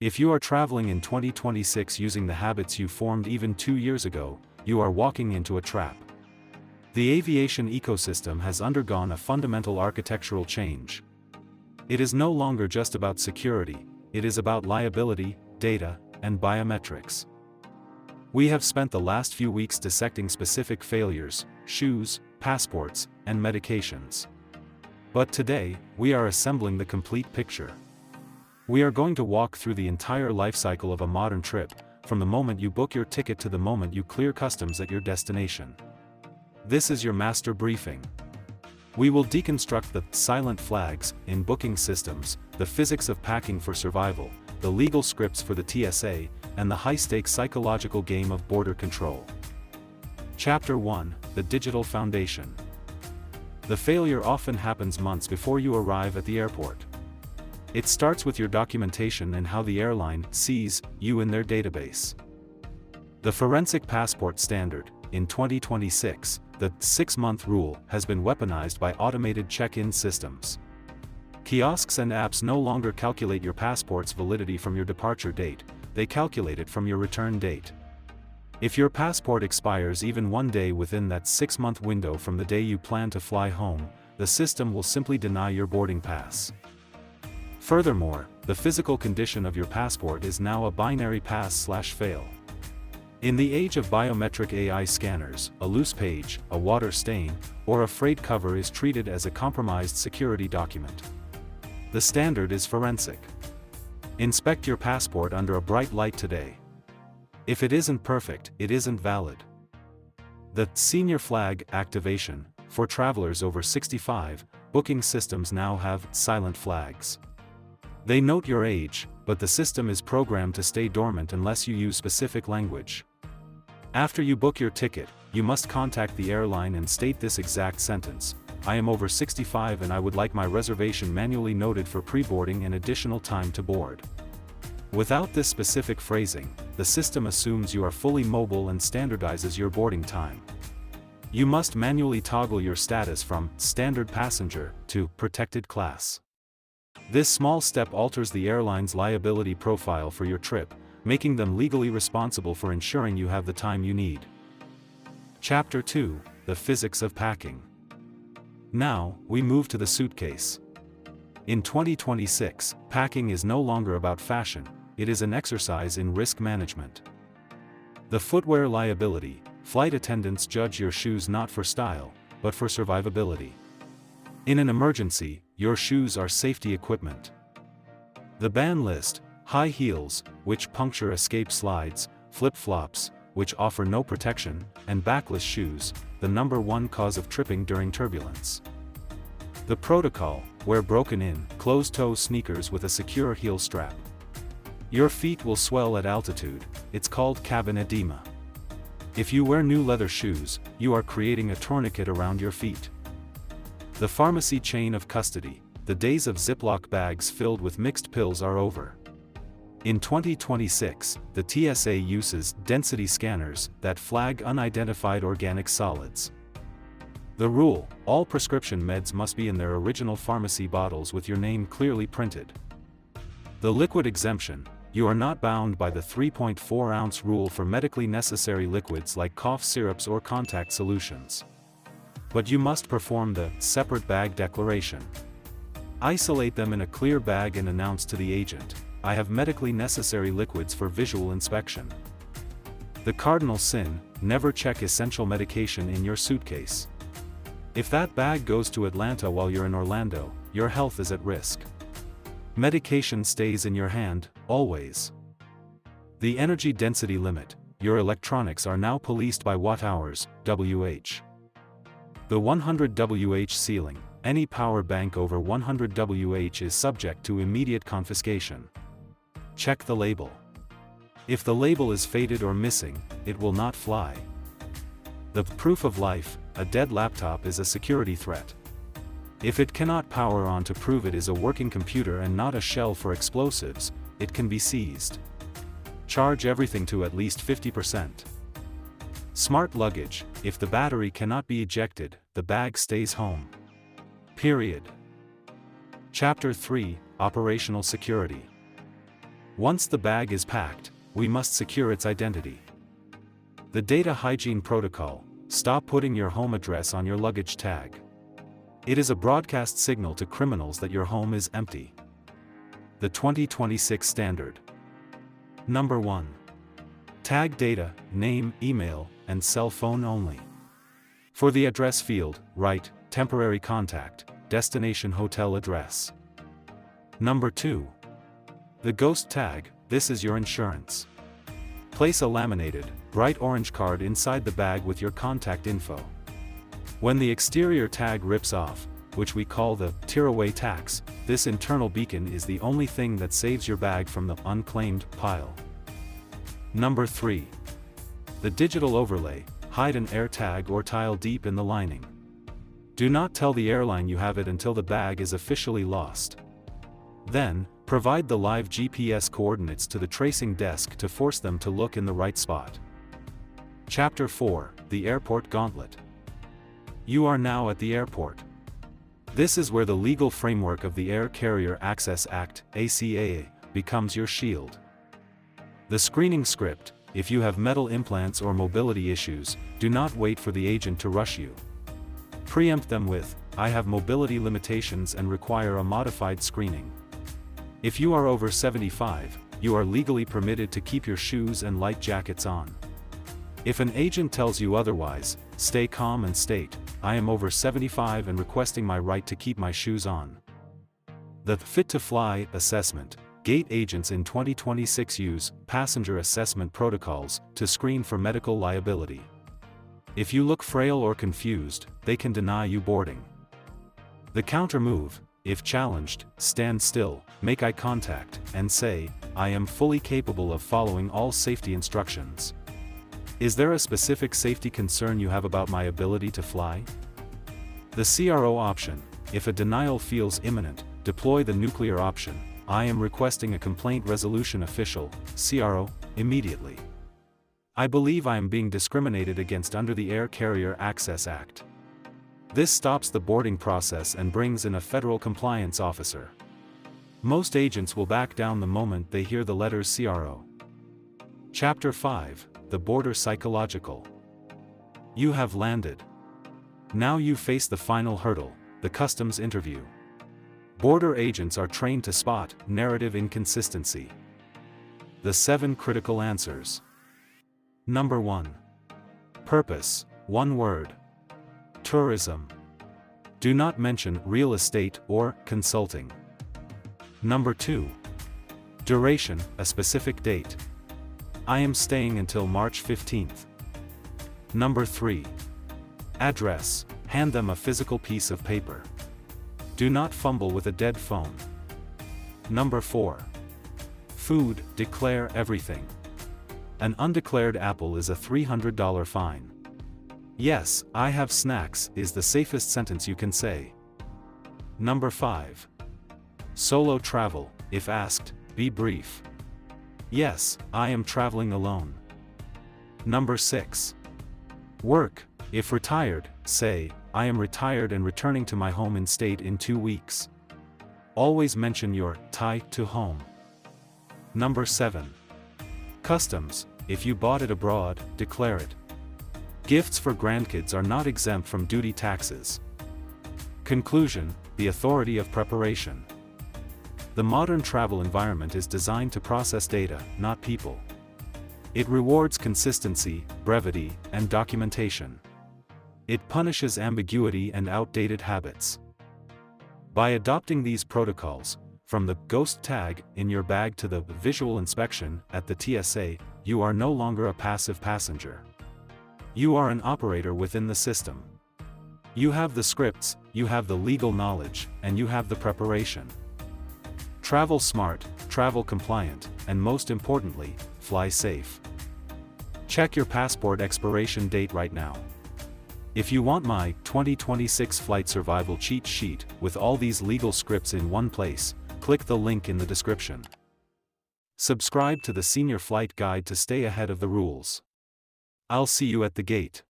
If you are traveling in 2026 using the habits you formed even 2 years ago, you are walking into a trap. The aviation ecosystem has undergone a fundamental architectural change. It is no longer just about security, it is about liability, data, and biometrics. We have spent the last few weeks dissecting specific failures, shoes, passports, and medications. But today, we are assembling the complete picture. We are going to walk through the entire life cycle of a modern trip, from the moment you book your ticket to the moment you clear customs at your destination. This is your master briefing. We will deconstruct the silent flags in booking systems, the physics of packing for survival, the legal scripts for the TSA, and the high-stakes psychological game of border control. Chapter 1: The Digital Foundation. The failure often happens months before you arrive at the airport. It starts with your documentation and how the airline sees you in their database. The forensic passport standard, in 2026, the 6-month rule, has been weaponized by automated check-in systems. Kiosks and apps no longer calculate your passport's validity from your departure date, they calculate it from your return date. If your passport expires even one day within that 6-month window from the day you plan to fly home, the system will simply deny your boarding pass. Furthermore, the physical condition of your passport is now a binary pass/fail. In the age of biometric AI scanners, a loose page, a water stain, or a freight cover is treated as a compromised security document. The standard is forensic. Inspect your passport under a bright light today. If it isn't perfect, it isn't valid. The senior flag activation, for travelers over 65, booking systems now have silent flags. They note your age, but the system is programmed to stay dormant unless you use specific language. After you book your ticket, you must contact the airline and state this exact sentence: "I am over 65 and I would like my reservation manually noted for pre-boarding and additional time to board." Without this specific phrasing, the system assumes you are fully mobile and standardizes your boarding time. You must manually toggle your status from standard passenger to protected class. This small step alters the airline's liability profile for your trip, making them legally responsible for ensuring you have the time you need. Chapter 2: The Physics of Packing. Now, we move to the suitcase. In 2026, packing is no longer about fashion, it is an exercise in risk management. The footwear liability: flight attendants judge your shoes not for style, but for survivability. In an emergency, your shoes are safety equipment. The ban list: high heels, which puncture escape slides, flip-flops, which offer no protection, and backless shoes, the #1 cause of tripping during turbulence. The protocol: wear broken-in, closed-toe sneakers with a secure heel strap. Your feet will swell at altitude, it's called cabin edema. If you wear new leather shoes, you are creating a tourniquet around your feet. The pharmacy chain of custody: the days of Ziploc bags filled with mixed pills are over. In 2026, the TSA uses density scanners that flag unidentified organic solids. The rule: all prescription meds must be in their original pharmacy bottles with your name clearly printed. The liquid exemption: you are not bound by the 3.4-ounce rule for medically necessary liquids like cough syrups or contact solutions. But you must perform the separate bag declaration. Isolate them in a clear bag and announce to the agent, "I have medically necessary liquids for visual inspection." The cardinal sin: never check essential medication in your suitcase. If that bag goes to Atlanta while you're in Orlando, your health is at risk. Medication stays in your hand, always. The energy density limit: your electronics are now policed by watt-hours, WH. The 100 WH ceiling: any power bank over 100 WH is subject to immediate confiscation. Check the label. If the label is faded or missing, it will not fly. The proof of life: a dead laptop is a security threat. If it cannot power on to prove it is a working computer and not a shell for explosives, it can be seized. Charge everything to at least 50%. Smart luggage: if the battery cannot be ejected, the bag stays home. Period. Chapter 3: Operational Security. Once the bag is packed, we must secure its identity. The Data Hygiene Protocol: stop putting your home address on your luggage tag. It is a broadcast signal to criminals that your home is empty. The 2026 Standard. Number 1. Tag data, name, email, and cell phone only. For the address field, write, temporary contact, destination hotel address. Number 2. The ghost tag: this is your insurance. Place a laminated, bright orange card inside the bag with your contact info. When the exterior tag rips off, which we call the tearaway tax, this internal beacon is the only thing that saves your bag from the unclaimed pile. Number 3. The digital overlay: hide an air tag or tile deep in the lining. Do not tell the airline you have it until the bag is officially lost. Then, provide the live GPS coordinates to the tracing desk to force them to look in the right spot. Chapter 4: The Airport Gauntlet. You are now at the airport. This is where the legal framework of the Air Carrier Access Act, ACA, becomes your shield. The screening script: if you have metal implants or mobility issues, do not wait for the agent to rush you. Preempt them with, I have mobility limitations and require a modified screening. If you are over 75, you are legally permitted to keep your shoes and light jackets on. If an agent tells you otherwise, stay calm and state, I am over 75 and requesting my right to keep my shoes on. The Fit to Fly assessment: gate agents in 2026 use passenger assessment protocols to screen for medical liability. If you look frail or confused, they can deny you boarding. The counter move: if challenged, stand still, make eye contact, and say, I am fully capable of following all safety instructions. Is there a specific safety concern you have about my ability to fly? The CRO option: if a denial feels imminent, deploy the nuclear option: I am requesting a complaint resolution official, CRO, immediately. I believe I am being discriminated against under the Air Carrier Access Act. This stops the boarding process and brings in a federal compliance officer. Most agents will back down the moment they hear the letters CRO. Chapter 5: The Border Psychological. You have landed. Now you face the final hurdle, the customs interview. Border agents are trained to spot narrative inconsistency. The 7 critical answers. Number 1. Purpose: one word. Tourism. Do not mention real estate or consulting. Number 2. Duration: a specific date. I am staying until March 15th. Number 3. Address: hand them a physical piece of paper. Do not fumble with a dead phone. Number 4. Food: declare everything. An undeclared apple is a $300 fine. Yes, I have snacks is the safest sentence you can say. Number 5. Solo travel: if asked, be brief. Yes, I am traveling alone. Number 6. Work: if retired, say, I am retired and returning to my home state in 2 weeks. Always mention your tie to home. Number 7. Customs: if you bought it abroad, declare it. Gifts for grandkids are not exempt from duty taxes. Conclusion: the authority of preparation. The modern travel environment is designed to process data, not people. It rewards consistency, brevity, and documentation. It punishes ambiguity and outdated habits. By adopting these protocols, from the ghost tag in your bag to the visual inspection at the TSA, you are no longer a passive passenger. You are an operator within the system. You have the scripts, you have the legal knowledge, and you have the preparation. Travel smart, travel compliant, and most importantly, fly safe. Check your passport expiration date right now. If you want my 2026 Flight Survival Cheat Sheet with all these legal scripts in one place, click the link in the description. Subscribe to the Senior Flight Guide to stay ahead of the rules. I'll see you at the gate.